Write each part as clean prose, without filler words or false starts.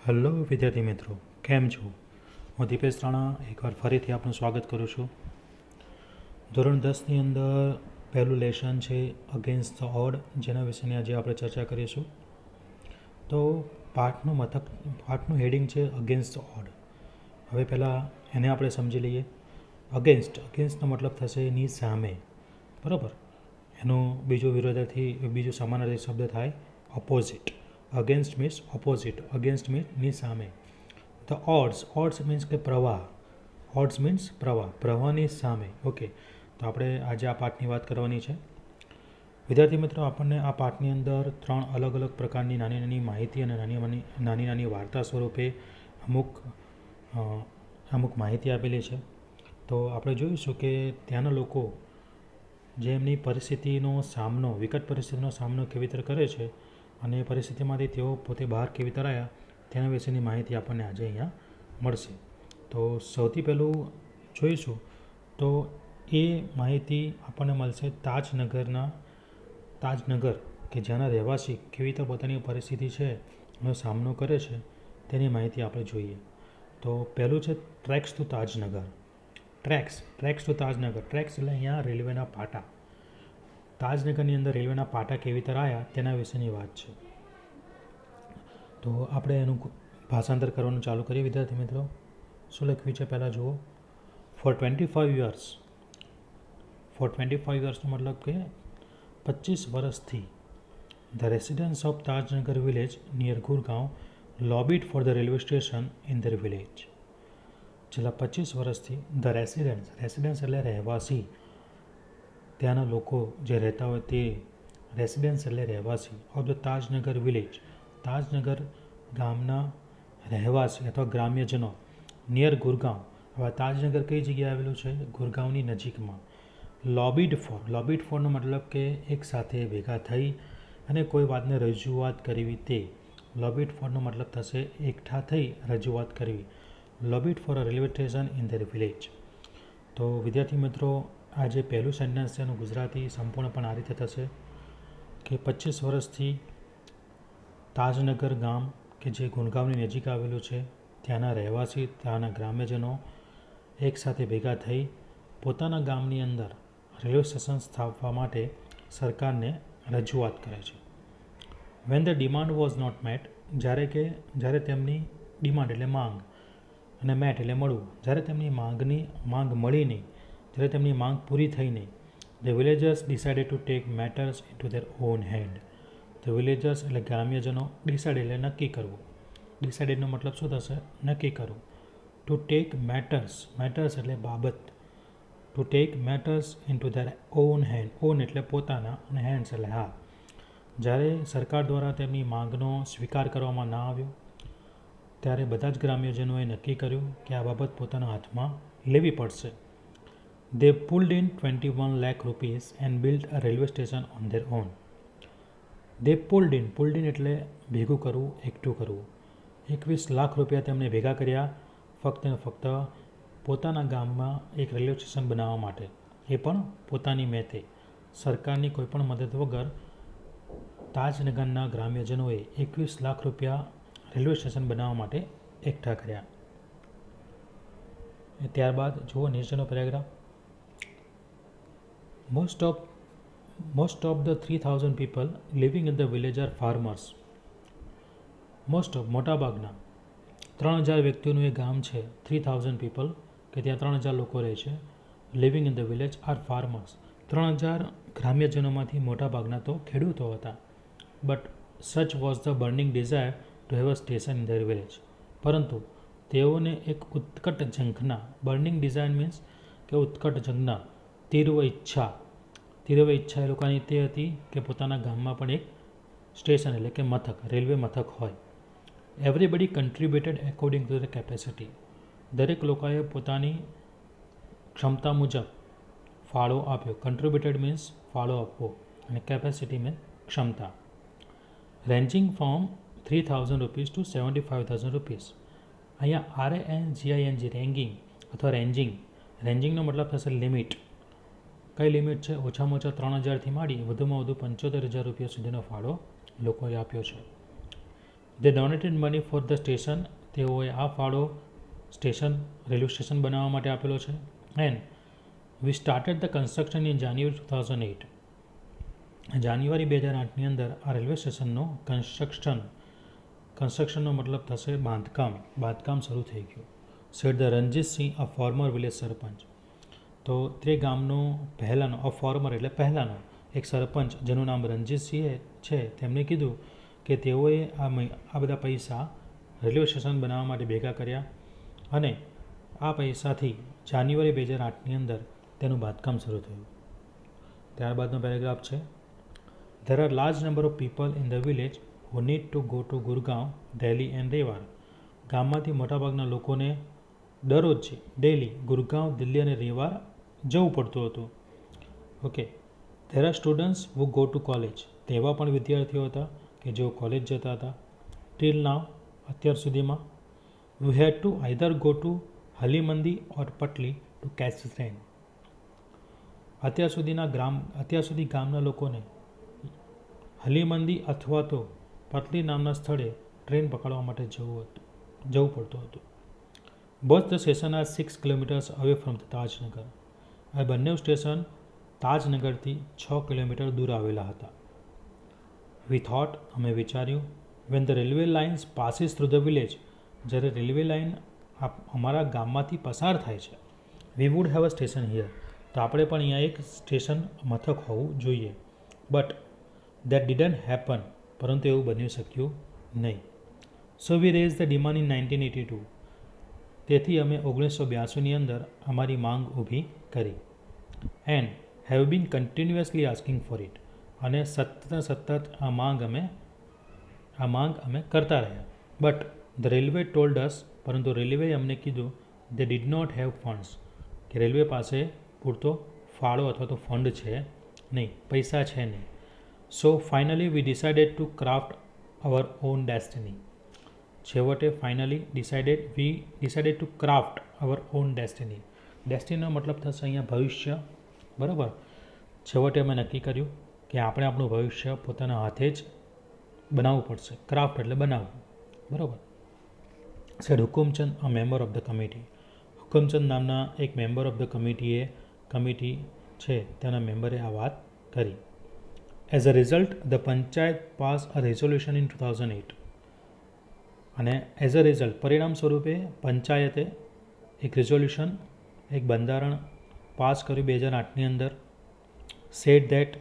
Hello વિદ્યાર્થી મિત્રો, કેમ છો? હું દીપેશ રાણા એકવાર ફરીથી આપનું સ્વાગત કરું છું. ધોરણ 10ની અંદર પહેલું લેશન છે અગેન્સ્ટ ધ ઓડ, જેના વિશેની આજે આપણે ચર્ચા કરીશું. તો પાઠનું હેડિંગ છે અગેન્સ્ટ ધ ઓડ. હવે પહેલાં એને આપણે સમજી લઈએ. અગેન્સ્ટનો મતલબ થશે એની સામે, બરાબર. એનું બીજું સમાનાર્થી શબ્દ થાય opposite. Against means opposite, against મીન્સની સામે. ધ ઓડ્સ મીન્સ કે પ્રવાહ. ઓડ્સ મીન્સ પ્રવાહની સામે. ઓકે, તો આપણે આજે આ પાઠની વાત કરવાની છે. વિદ્યાર્થી મિત્રો, આપણને આ પાઠની અંદર 3 અલગ અલગ પ્રકારની નાની નાની માહિતી અને નાની નાની વાર્તા સ્વરૂપે અમુક માહિતી આપેલી છે. તો આપણે જોઈશું કે ત્યાંના લોકો જે એમની વિકટ પરિસ્થિતિનો સામનો કેવી રીતે કરે છે અને એ પરિસ્થિતિમાંથી તેઓ પોતે બહાર કેવી રીતે આવ્યા તેના વિશેની માહિતી આપણને આજે અહીંયા મળશે. તો સૌથી પહેલું જોઈશું તો એ માહિતી આપણને મળશે તાજનગર કે જ્યાંના રહેવાસી કેવી રીતે પોતાની પરિસ્થિતિ છે એનો સામનો કરે છે તેની માહિતી આપણે જોઈએ. તો પહેલું છે tracks to Tajnagar. Tracks to Tajnagar. Tracks એટલે અહીંયા રેલવેના પાટા. તાજનગરની અંદર રેલવેના પાટા કેવી રીતે આવ્યા તેના વિશેની વાત છે. તો આપણે એનું ભાષાંતર કરવાનું ચાલુ કરીએ વિદ્યાર્થી મિત્રો. શું લખ્યું છે પહેલાં જુઓ. ફોર 25 યર્સનો મતલબ કે 25 વર્ષથી the residents of Tajnagar village near Gurgaon lobbied for the railway station in their village. છેલ્લા 25 વર્ષથી ધ રેસિડન્સ એટલે રહેવાસી, ત્યાંના લોકો જે રહેતા હોય તે રેસિડન્સ એટલે રહેવાસી of the Tajnagar village, Tajnagar ગામના રહેવાસી અથવા ગ્રામ્યજનો નિયર ગુરગાંવ. હવે તાજનગર કઈ જગ્યાએ આવેલું છે? ગુરગાંવની નજીકમાં. લોબીડ ફોરનો મતલબ કે એક સાથે ભેગા થઈ અને કોઈ વાતને રજૂઆત કરવી તે. લોબીડ ફોરનો મતલબ થશે એકઠા થઈ રજૂઆત કરવી. Lobbied for a railway station in their village. તો વિદ્યાર્થી મિત્રો, આ જે પહેલું સેન્ટેન્સ છે એનું ગુજરાતી સંપૂર્ણપણે આ રીતે થશે કે 25 વર્ષથી તાજનગર ગામ કે જે ગુરગાંવની નજીક આવેલું છે ત્યાંના રહેવાસી, ત્યાંના ગ્રામ્યજનો એકસાથે ભેગા થઈ પોતાના ગામની અંદર રેલવે સ્ટેશન સ્થાપવા માટે સરકારને રજૂઆત કરે છે. When the demand was not met, જ્યારે તેમની ડિમાન્ડ એટલે માંગ અને મેટ એટલે મળવું, જ્યારે તેમની માંગ મળી નહીં, જ્યારે તેમની માંગ પૂરી થઈ નહીં, the villagers decided to take matters into their own hand. The villagers એટલે ગ્રામ્યજનો, ડિસાઇડ એટલે નક્કી કરવું. ડિસાઇડેડનો મતલબ શું થશે? નક્કી કરવું. ટુ ટેક મેટર્સ એટલે બાબત. To take matters into their own hand. Own એટલે પોતાના અને હેન્ડ્સ એટલે હાથ. જ્યારે સરકાર દ્વારા તેમની માંગનો સ્વીકાર કરવામાં ના આવ્યો ત્યારે બધા જ ગ્રામ્યજનોએ નક્કી કર્યું કે આ બાબત પોતાના હાથમાં લેવી પડશે. They pulled in 21 lakh rupees and built a railway station on their own. They pulled in એટલે ભેગું કરવું, એકઠું કરવું. 21 લાખ રૂપિયા તેમણે ભેગા કર્યા ફક્ત ને ફક્ત પોતાના ગામમાં એક રેલવે સ્ટેશન બનાવવા માટે, એ પણ પોતાની મેતે. સરકારની કોઈપણ મદદ વગર તાજનગરના ગ્રામ્યજનોએ 21 લાખ રૂપિયા રેલવે સ્ટેશન બનાવવા માટે એકઠા કર્યા. ત્યારબાદ જુઓ નીચેનો paragraph. Most of the 3,000 people living in the village are farmers. મોટાભાગના 3,000 વ્યક્તિઓનું એ ગામ છે. 3,000 people કે ત્યાં 3,000 લોકો રહે છે. Living in the village are farmers. 3,000 ગ્રામ્યજનોમાંથી મોટાભાગના તો ખેડૂતો હતા. But such was the burning desire to have a station in their village. પરંતુ તેઓને એક ઉત્કટ ઝંખના, બર્નિંગ ડિઝાયર મીન્સ કે ઉત્કટ ઝંખના, તીવ્ર ઈચ્છા એ લોકોની તે હતી કે પોતાના ગામમાં પણ એક સ્ટેશન એટલે કે મથક, રેલવે મથક હોય. Everybody contributed according to the capacity. દરેક લોકોએ પોતાની ક્ષમતા મુજબ ફાળો આપ્યો. કન્ટ્રીબ્યુટેડ મીન્સ ફાળો આપવો અને કેપેસિટી મીન્સ ક્ષમતા. Ranging from 3,000 rupees to 75,000 rupees. અહીંયા RANGING રેન્કિંગ અથવા રેન્જિંગનો મતલબ થશે લિમિટ. કઈ લિમિટ છે? ઓછામાં ઓછા 3,000થી માંડી વધુમાં વધુ 75,000 રૂપિયા સુધીનો ફાળો લોકોએ આપ્યો છે. They donated money for the station, તેઓએ આ ફાળો સ્ટેશન રેલવે સ્ટેશન બનાવવા માટે આપેલો છે. And we started the construction in જાન્યુઆરી 2008. જાન્યુઆરી 2008ની અંદર આ રેલવે સ્ટેશનનું કન્સ્ટ્રક્શનનો મતલબ થશે બાંધકામ શરૂ થઈ ગયું. Said the Ranjitsinh, a former village sarpanch. તો તે ગામનો પહેલાંનો, અ ફોર્મર એટલે પહેલાંનો એક સરપંચ જેનું નામ રણજીતસિંહ છે, તેમણે કીધું કે તેઓએ આ બધા પૈસા રેલવે સ્ટેશન બનાવવા માટે ભેગા કર્યા અને આ પૈસાથી જાન્યુઆરી 2008ની અંદર તેનું બાંધકામ શરૂ થયું. ત્યારબાદનો પેરેગ્રાફ છે, there are large number of people in the village who need to go to Gurgaon, Delhi and Rewar. ગામમાંથી મોટાભાગના લોકોને દરરોજ ડેલી ગુરગાંવ, દિલ્હી અને રેવાર જવું પડતું હતું. Okay, there are students who go to college. તેવા પણ વિદ્યાર્થીઓ હતા કે જેઓ કોલેજ જતા હતા. till now, અત્યાર સુધીમાં, we had to either go to હલીમંદી or પટલી to catch the train. અત્યાર સુધી ગામના લોકોને હલીમંદી અથવા તો પટલી નામના સ્થળે ટ્રેન પકડવા માટે જવું પડતું હતું. Both the station are 6 kilometres away from the Tajnagar. આ બંને સ્ટેશન તાજનગરથી 6 કિલોમીટર દૂર આવેલા હતા. વી થોટ, અમે વિચાર્યું, when the railway lines passes through the village, જ્યારે રેલવે લાઇન અમારા ગામમાંથી પસાર થાય છે, વી would have a station here, તો આપણે પણ અહીંયા એક સ્ટેશન મથક હોવું જોઈએ. બટ દેટ ડિડન્ટ હેપન, પરંતુ એવું બની શક્યું નહીં. So we raise the demand in 1982. તેથી અમે 1982ની અંદર અમારી માંગ ઊભી કરી. And have been continuously asking for it. અને સતત આ માંગ અમે કરતા રહ્યા. But the railway told us, પરંતુ રેલવેએ અમને કીધું, they did not have funds, કે રેલવે પાસે પૂરતો ફાળો અથવા તો ફંડ છે નહીં, પૈસા છે નહીં. So finally we decided to craft our own destiny. છેવટે we decided to craft our own destiny. ડેસ્ટિનીનો મતલબ થશે અહીંયા ભવિષ્ય, બરાબર. છેવટે અમે નક્કી કર્યું કે આપણે આપણું ભવિષ્ય પોતાના હાથે જ બનાવવું પડશે. ક્રાફ્ટ એટલે બનાવવું, બરાબર. Said Hukumchand, a member of the committee. Hukumchand નામના એક મેમ્બર ઓફ ધ કમિટી છે, તેના મેમ્બરે આ વાત કરી. As a result the panchayat pass a resolution in 2008. અને એઝ અ રિઝલ્ટ, પરિણામ સ્વરૂપે પંચાયતે એક રિઝોલ્યુશન, એક બંધારણ પાસ કર્યું 2008ની અંદર. Said that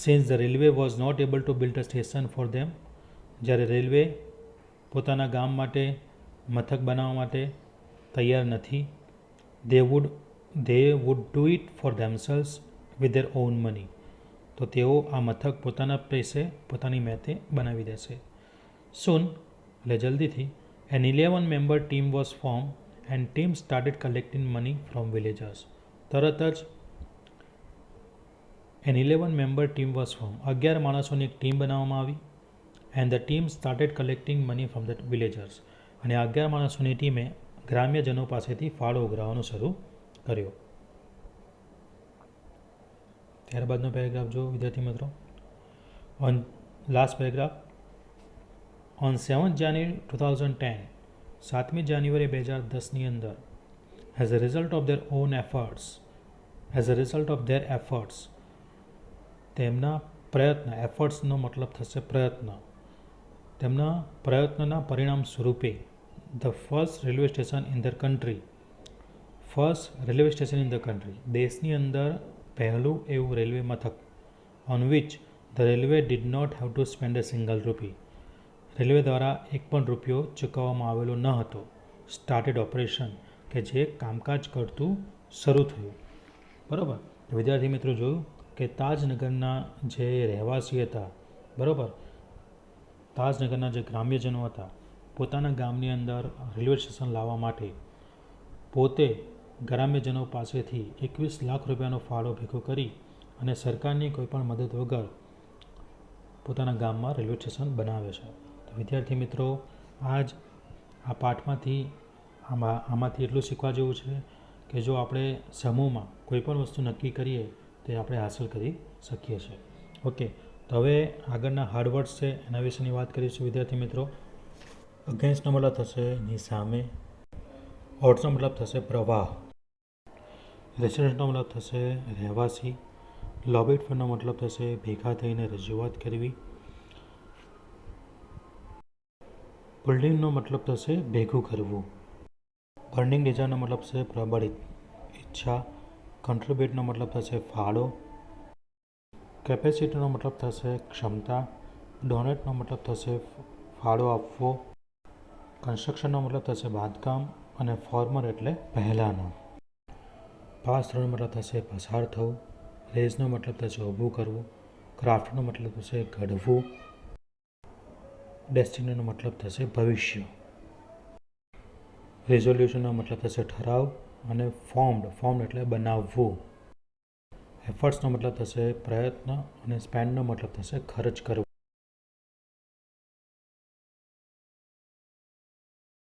since the railway was not able to build a station for them, જ્યારે રેલવે પોતાના ગામ માટે મથક બનાવવા માટે તૈયાર નથી, they would do it for themselves with their own money, તો તેઓ આ મથક પોતાના પૈસે, પોતાની મહેતે બનાવી દેશે. સૂન, એટલે જલ્દીથી, an 11 member team was form and team started collecting money from villagers. તરત જ an 11 member team was form, 11 માણસોની એક ટીમ બનાવવામાં આવી. And the team started collecting money from the villagers. અને 11 માણસોની ટીમે ગ્રામ્યજનો પાસેથી ફાળો ઉઘરાવવાનું શરૂ કર્યો. ત્યારબાદનો પેરેગ્રાફ જો વિદ્યાર્થી મિત્રો, ઓન લાસ્ટ પેરેગ્રાફ, ઓન 7 જાન્યુઆરી 2010, 7મી જાન્યુઆરી 2010ની અંદર, as a result of their efforts, તેમના પ્રયત્ન, એફર્ટ્સનો મતલબ થશે પ્રયત્ન, તેમના પ્રયત્નના પરિણામ સ્વરૂપે, the first railway station in the country, દેશની અંદર પહેલું એવું રેલવે મથક, on which the railway did not have to spend a single rupee, railway દ્વારા એક પણ રૂપિયો ચૂકવવામાં આવેલો ન હતો. સ્ટાર્ટેડ ઓપરેશન, કે જે કામકાજ કરતું શરૂ થયું, બરાબર. વિદ્યાર્થી મિત્રો જોયું કે તાજનગરના જે રહેવાસી હતા, બરાબર, તાજનગરના જે ગ્રામ્યજનો હતા, પોતાના ગામની અંદર રેલવે સ્ટેશન લાવવા માટે પોતે ગ્રામ્યજનો પાસેથી 21 લાખ રૂપિયાનો ફાળો ભેગો કરી અને સરકારની કોઈપણ મદદ વગર પોતાના ગામમાં રેલવે સ્ટેશન બનાવે છે. તો વિદ્યાર્થી મિત્રો, આ પાઠમાંથી આમાંથી એટલું શીખવા જેવું છે કે જો આપણે સમૂહમાં કોઈપણ વસ્તુ નક્કી કરીએ તે આપણે હાંસલ કરી શકીએ છીએ. ઓકે, તો હવે આગળના હાર્ડ વર્ડ્સ છે એના વિશેની વાત કરીશું વિદ્યાર્થી મિત્રો. અગેન્સ્ટનો મતલબ થશે એની સામે. ઓડ્સનો મતલબ થશે પ્રવાહ. રેસિડન્ટનો મતલબ થશે રહેવાસી. લોબિડ ફોરનો મતલબ થશે ભેગા થઈને રજૂઆત કરવી. પુલિંગનો મતલબ થશે ભેગું કરવું. બર્નિંગ ડિઝાયરનો મતલબ થશે પ્રબળિત ઈચ્છા. કન્ટ્રીબ્યુટનો મતલબ થશે ફાળો. કેપેસિટીનો મતલબ થશે ક્ષમતા. ડોનેટનો મતલબ થશે ફાળો આપવો. કન્સ્ટ્રક્શનનો મતલબ થશે બાંધકામ. અને ફોર્મર એટલે પહેલાંનો. પાસ થ્રુનો મતલબ થશે પસાર થવું. રેઝનો મતલબ થશે ઊભું કરવું. ક્રાફ્ટનો મતલબ થશે ઘડવું. ડેસ્ટિનીનો મતલબ થશે ભવિષ્ય. રિઝોલ્યુશનનો મતલબ થશે ઠરાવ. અને ફોર્મ્ડ એટલે બનાવવું. એફર્ટ્સનો મતલબ થશે પ્રયત્ન. અને સ્પેન્ડનો મતલબ થશે ખર્ચ કરવો.